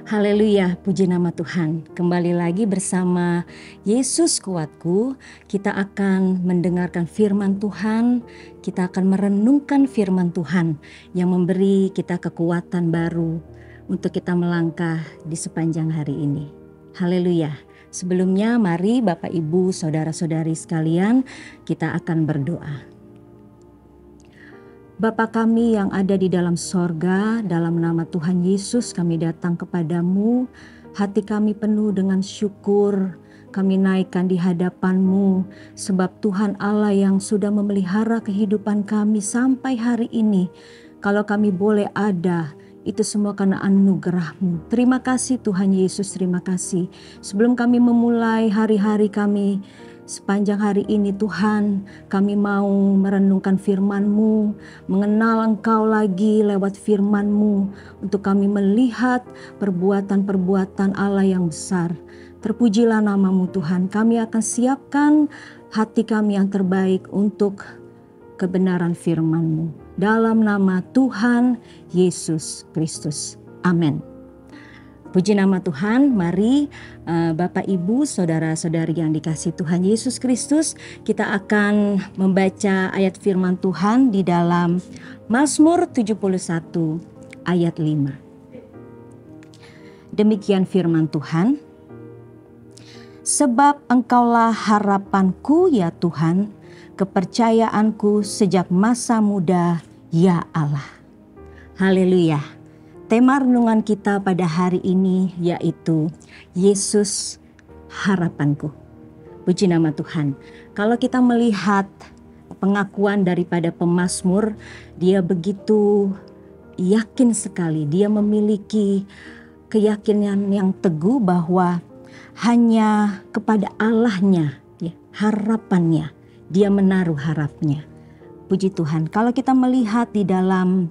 Haleluya, puji nama Tuhan. Kembali lagi bersama Yesus Kuatku, kita akan mendengarkan firman Tuhan, kita akan merenungkan firman Tuhan yang memberi kita kekuatan baru untuk kita melangkah di sepanjang hari ini. Haleluya. Sebelumnya mari Bapak Ibu Saudara-saudari sekalian, kita akan berdoa. Bapa kami yang ada di dalam sorga, dalam nama Tuhan Yesus kami datang kepadamu. Hati kami penuh dengan syukur, kami naikkan di hadapan-Mu. Sebab Tuhan Allah yang sudah memelihara kehidupan kami sampai hari ini. Kalau kami boleh ada, itu semua karena anugerah-Mu. Terima kasih Tuhan Yesus, terima kasih. Sebelum kami memulai hari-hari kami, sepanjang hari ini Tuhan, kami mau merenungkan firman-Mu, mengenal Engkau lagi lewat firman-Mu, untuk kami melihat perbuatan-perbuatan Allah yang besar. Terpujilah nama-Mu Tuhan, kami akan siapkan hati kami yang terbaik untuk kebenaran firman-Mu. Dalam nama Tuhan Yesus Kristus. Amin. Puji nama Tuhan, mari Bapak Ibu, Saudara-saudari yang dikasihi Tuhan Yesus Kristus, kita akan membaca ayat firman Tuhan di dalam Mazmur 71 ayat 5. Demikian firman Tuhan, sebab Engkaulah harapanku ya Tuhan, kepercayaanku sejak masa muda ya Allah. Haleluya. Tema renungan kita pada hari ini yaitu Yesus harapanku. Puji nama Tuhan. Kalau kita melihat pengakuan daripada pemazmur, dia begitu yakin sekali. Dia memiliki keyakinan yang teguh bahwa hanya kepada Allahnya, ya, harapannya, dia menaruh harapnya. Puji Tuhan. Kalau kita melihat di dalam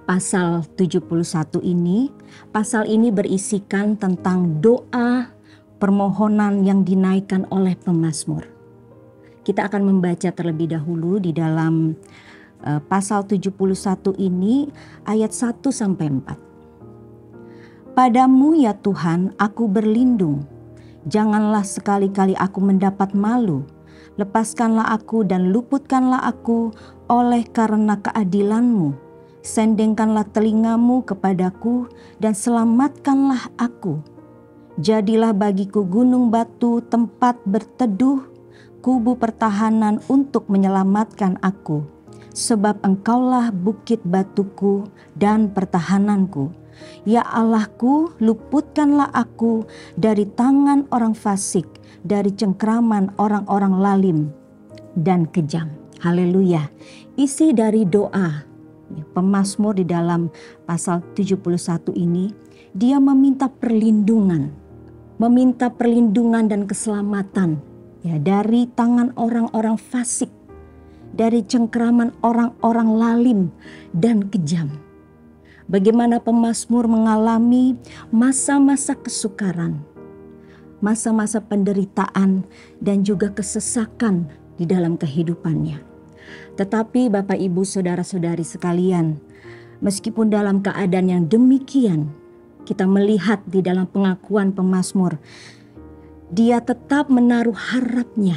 Pasal 71 ini, pasal ini berisikan tentang doa permohonan yang dinaikkan oleh pemazmur. Kita akan membaca terlebih dahulu di dalam pasal 71 ini ayat 1 sampai 4. Padamu ya Tuhan aku berlindung, janganlah sekali-kali aku mendapat malu. Lepaskanlah aku dan luputkanlah aku oleh karena keadilan-Mu. Sendengkanlah telingamu kepadaku dan selamatkanlah aku. Jadilah bagiku gunung batu tempat berteduh, kubu pertahanan untuk menyelamatkan aku. Sebab Engkaulah bukit batuku dan pertahananku. Ya Allahku, luputkanlah aku dari tangan orang fasik, dari cengkraman orang-orang lalim dan kejam. Haleluya. Isi dari doa pemazmur di dalam pasal 71 ini, dia meminta perlindungan dan keselamatan ya dari tangan orang-orang fasik, dari cengkraman orang-orang lalim dan kejam. Bagaimana pemazmur mengalami masa-masa kesukaran, masa-masa penderitaan dan juga kesesakan di dalam kehidupannya. Tetapi Bapak Ibu Saudara-saudari sekalian, meskipun dalam keadaan yang demikian, kita melihat di dalam pengakuan pemazmur, dia tetap menaruh harapnya,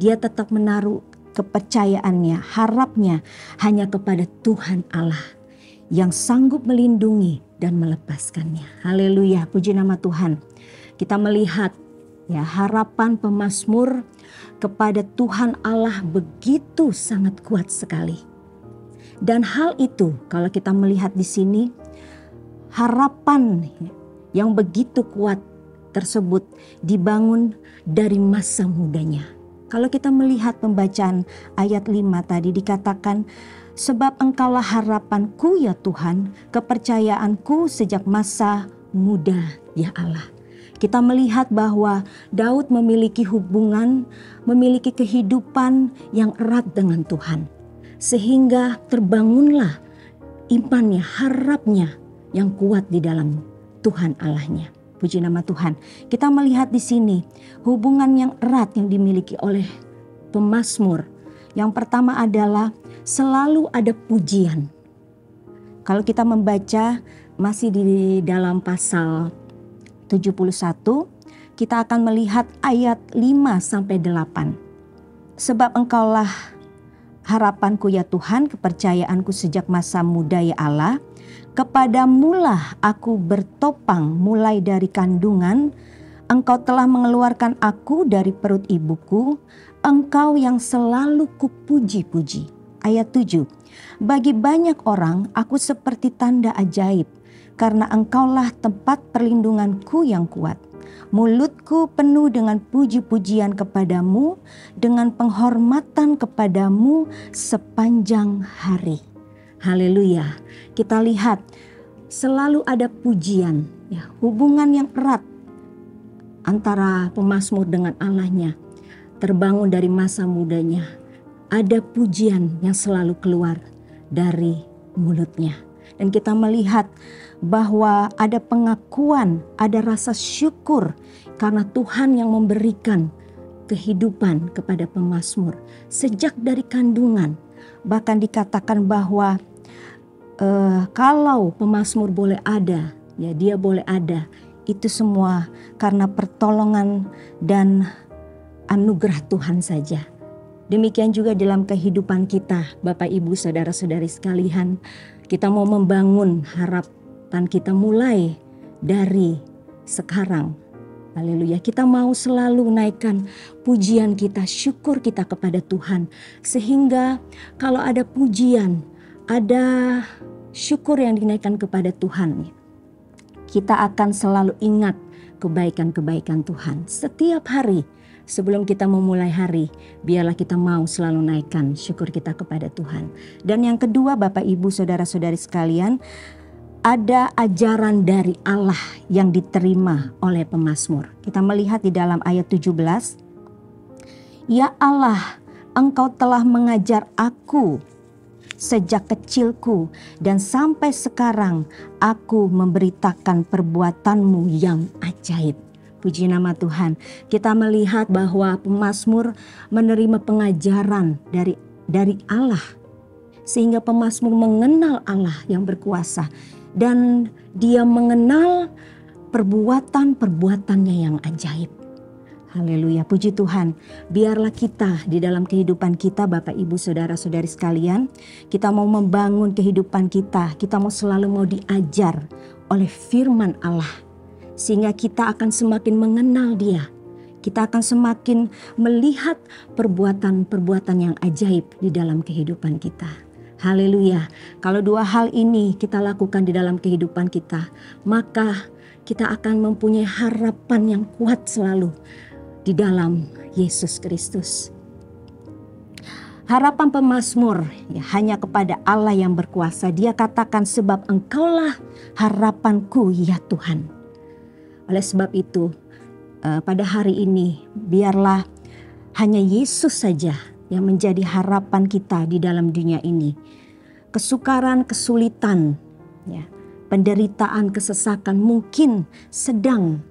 dia tetap menaruh kepercayaannya, harapnya hanya kepada Tuhan Allah yang sanggup melindungi dan melepaskannya. Haleluya, puji nama Tuhan. Kita melihat ya harapan pemazmur kepada Tuhan Allah begitu sangat kuat sekali. Dan hal itu kalau kita melihat di sini, harapan yang begitu kuat tersebut dibangun dari masa mudanya. Kalau kita melihat pembacaan ayat 5 tadi dikatakan, sebab Engkaulah harapanku ya Tuhan, kepercayaanku sejak masa muda ya Allah. Kita melihat bahwa Daud memiliki hubungan, memiliki kehidupan yang erat dengan Tuhan. Sehingga terbangunlah imannya, harapnya yang kuat di dalam Tuhan Allahnya. Puji nama Tuhan. Kita melihat di sini hubungan yang erat yang dimiliki oleh pemazmur. Yang pertama adalah selalu ada pujian. Kalau kita membaca masih di dalam pasal 71, kita akan melihat ayat 5-8. Sebab Engkaulah harapanku ya Tuhan, kepercayaanku sejak masa muda ya Allah. Kepadamulah aku bertopang mulai dari kandungan. Engkau telah mengeluarkan aku dari perut ibuku. Engkau yang selalu kupuji-puji. Ayat 7. Bagi banyak orang aku seperti tanda ajaib, karena Engkaulah tempat perlindunganku yang kuat. Mulutku penuh dengan puji-pujian kepadamu, dengan penghormatan kepadamu sepanjang hari. Haleluya. Kita lihat selalu ada pujian, ya, hubungan yang erat antara pemazmur dengan Allahnya. Terbangun dari masa mudanya. Ada pujian yang selalu keluar dari mulutnya. Dan kita melihat bahwa ada pengakuan, ada rasa syukur karena Tuhan yang memberikan kehidupan kepada pemazmur sejak dari kandungan. Bahkan dikatakan bahwa kalau pemazmur boleh ada, ya dia boleh ada, itu semua karena pertolongan dan anugerah Tuhan saja. Demikian juga dalam kehidupan kita, Bapak Ibu Saudara-saudari sekalian, kita mau membangun harapan kita mulai dari sekarang. Haleluya, kita mau selalu naikkan pujian kita, syukur kita kepada Tuhan. Sehingga kalau ada pujian, ada syukur yang dinaikkan kepada Tuhan, kita akan selalu ingat kebaikan-kebaikan Tuhan setiap hari. Sebelum kita memulai hari, biarlah kita mau selalu naikkan syukur kita kepada Tuhan. Dan yang kedua, Bapak Ibu Saudara-saudari sekalian, ada ajaran dari Allah yang diterima oleh pemazmur. Kita melihat di dalam ayat 17. Ya Allah, Engkau telah mengajar aku sejak kecilku, dan sampai sekarang aku memberitakan perbuatanmu yang ajaib. Puji nama Tuhan. Kita melihat bahwa pemazmur menerima pengajaran dari Allah. Sehingga pemazmur mengenal Allah yang berkuasa. Dan dia mengenal perbuatan-perbuatannya yang ajaib. Haleluya, puji Tuhan. Biarlah kita di dalam kehidupan kita, Bapak Ibu Saudara-saudari sekalian, kita mau membangun kehidupan kita. Kita mau selalu mau diajar oleh firman Allah. Sehingga kita akan semakin mengenal Dia. Kita akan semakin melihat perbuatan-perbuatan yang ajaib di dalam kehidupan kita. Haleluya. Kalau dua hal ini kita lakukan di dalam kehidupan kita, maka kita akan mempunyai harapan yang kuat selalu di dalam Yesus Kristus. Harapan pemazmur ya, hanya kepada Allah yang berkuasa. Dia katakan, sebab Engkaulah harapanku ya Tuhan. Oleh sebab itu, pada hari ini biarlah hanya Yesus saja yang menjadi harapan kita di dalam dunia ini. Kesukaran, kesulitan, ya, penderitaan, kesesakan mungkin sedang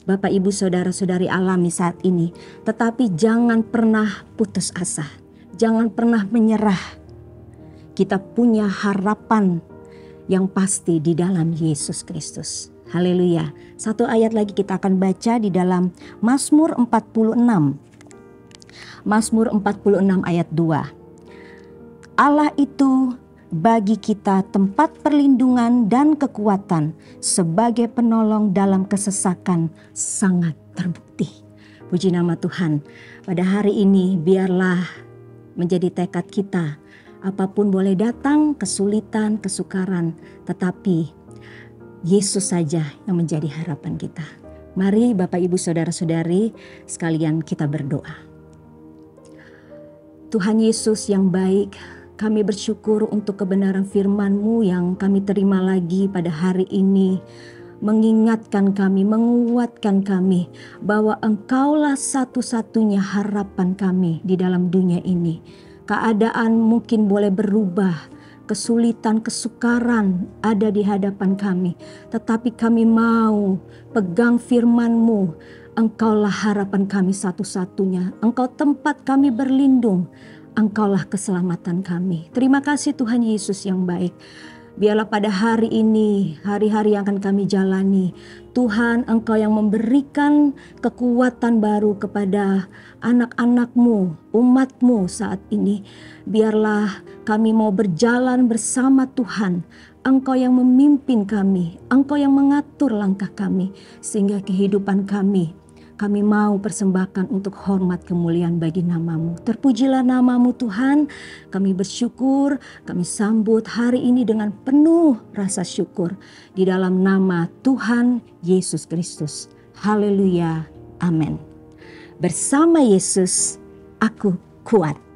Bapak Ibu Saudara-saudari alami saat ini. Tetapi jangan pernah putus asa, jangan pernah menyerah. Kita punya harapan yang pasti di dalam Yesus Kristus. Haleluya. Satu ayat lagi kita akan baca di dalam Mazmur 46. Mazmur 46 ayat 2. Allah itu bagi kita tempat perlindungan dan kekuatan, sebagai penolong dalam kesesakan sangat terbukti. Puji nama Tuhan. Pada hari ini biarlah menjadi tekad kita. Apapun boleh datang, kesulitan, kesukaran, tetapi Yesus saja yang menjadi harapan kita. Mari Bapak Ibu Saudara-saudari sekalian kita berdoa. Tuhan Yesus yang baik, kami bersyukur untuk kebenaran firman-Mu yang kami terima lagi pada hari ini. Mengingatkan kami, menguatkan kami bahwa Engkaulah satu-satunya harapan kami di dalam dunia ini. Keadaan mungkin boleh berubah. Kesulitan, kesukaran ada di hadapan kami. Tetapi kami mau pegang firman-Mu. Engkaulah harapan kami satu-satunya. Engkau tempat kami berlindung. Engkaulah keselamatan kami. Terima kasih Tuhan Yesus yang baik. Biarlah pada hari ini, hari-hari yang akan kami jalani, Tuhan, Engkau yang memberikan kekuatan baru kepada anak-anak-Mu, umat-Mu saat ini. Biarlah kami mau berjalan bersama Tuhan. Engkau yang memimpin kami, Engkau yang mengatur langkah kami, sehingga kehidupan kami mau persembahkan untuk hormat kemuliaan bagi nama-Mu. Terpujilah nama-Mu Tuhan, kami bersyukur, kami sambut hari ini dengan penuh rasa syukur. Di dalam nama Tuhan Yesus Kristus. Haleluya, amin. Bersama Yesus, aku kuat.